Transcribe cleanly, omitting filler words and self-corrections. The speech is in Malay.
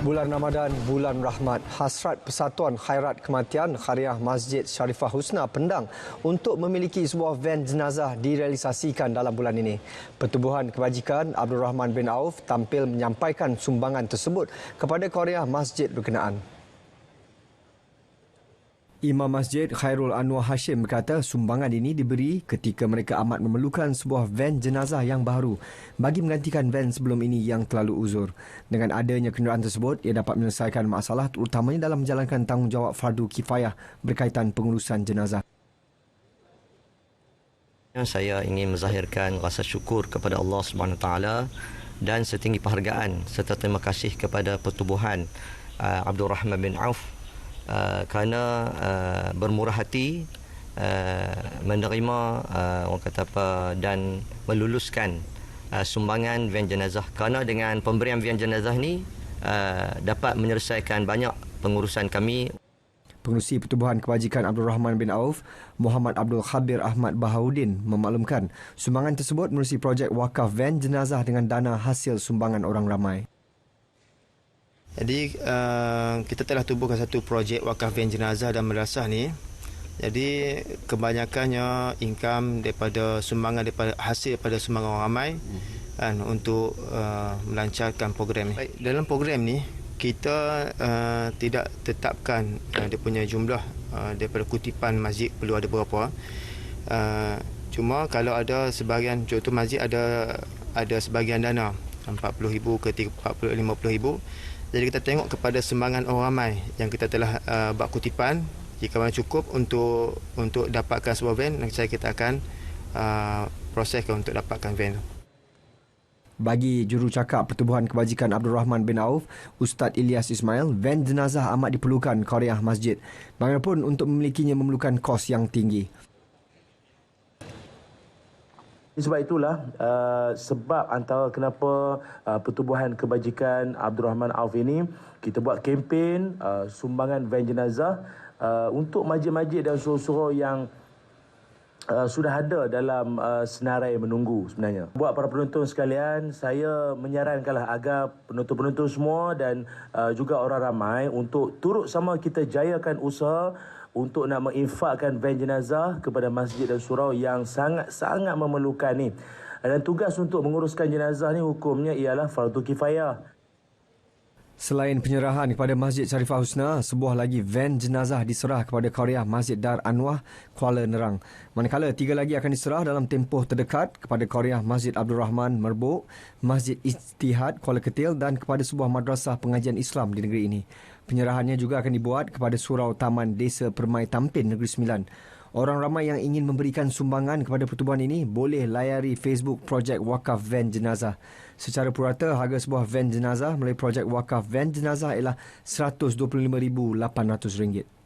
Bulan Ramadan, bulan rahmat. Hasrat Persatuan Khairat Kematian Khariah Masjid Sharifah Husna Pendang untuk memiliki sebuah van jenazah direalisasikan dalam bulan ini. Pertubuhan Kebajikan Abdul Rahman bin Auf tampil menyampaikan sumbangan tersebut kepada Khariah Masjid berkenaan. Imam Masjid Khairul Anwar Hashim berkata sumbangan ini diberi ketika mereka amat memerlukan sebuah van jenazah yang baru bagi menggantikan van sebelum ini yang terlalu uzur. Dengan adanya kenderaan tersebut, ia dapat menyelesaikan masalah terutamanya dalam menjalankan tanggungjawab fardu kifayah berkaitan pengurusan jenazah. Saya ingin menzahirkan rasa syukur kepada Allah SWT dan setinggi penghargaan serta terima kasih kepada Pertubuhan Abdul Rahman bin Auf kerana bermurah hati menerima orang kata apa dan meluluskan sumbangan van jenazah, kerana dengan pemberian van jenazah ni dapat menyelesaikan banyak pengurusan kami. Pengerusi Pertubuhan Kebajikan Abdul Rahman bin Auf, Muhammad Abdul Khabir Ahmad Bahaudin memaklumkan sumbangan tersebut menerusi projek wakaf van jenazah dengan dana hasil sumbangan orang ramai. Jadi kita telah tubuhkan satu projek wakaf van jenazah dan madrasah ni. Jadi kebanyakannya income daripada sumbangan daripada hasil daripada sumbangan orang ramai kan, untuk melancarkan program ni. Dalam program ni kita tidak tetapkan dia punya jumlah daripada kutipan masjid perlu ada berapa. Cuma kalau ada sebahagian, contoh masjid ada sebahagian dana 40,000 ke 50,000. Jadi kita tengok kepada sumbangan orang ramai yang kita telah buat kutipan. Jika mana cukup untuk dapatkan sebuah van, saya kita akan proseskan untuk dapatkan van. Bagi jurucakap Pertubuhan Kebajikan Abdul Rahman bin Auf, Ustaz Ilyas Ismail, van jenazah amat diperlukan Khariah Masjid. Bagaimanapun untuk memilikinya memerlukan kos yang tinggi. Sebab itulah sebab antara kenapa Pertubuhan Kebajikan Abdul Rahman Auf ini kita buat kempen sumbangan van jenazah untuk masjid-masjid dan surau-surau yang sudah ada dalam senarai menunggu sebenarnya. Buat para penonton sekalian, saya menyarankanlah agar penonton-penonton semua dan juga orang ramai untuk turut sama kita jayakan usaha untuk nak menginfakkan van jenazah kepada masjid dan surau yang sangat-sangat memerlukan ni. Dan tugas untuk menguruskan jenazah ni hukumnya ialah fardu kifayah. Selain penyerahan kepada Masjid Sharifah Husna, sebuah lagi van jenazah diserah kepada Khariah Masjid Dar Anwar, Kuala Nerang. Manakala 3 lagi akan diserah dalam tempoh terdekat kepada Khariah Masjid Abdul Rahman Merbuk, Masjid Ijtihad Kuala Ketil dan kepada sebuah madrasah pengajian Islam di negeri ini. Penyerahannya juga akan dibuat kepada Surau Taman Desa Permai Tampin Negeri Sembilan. Orang ramai yang ingin memberikan sumbangan kepada pertubuhan ini boleh layari Facebook Projek Wakaf Van Jenazah. Secara purata, harga sebuah van jenazah melalui Projek Wakaf Van Jenazah ialah RM125,800.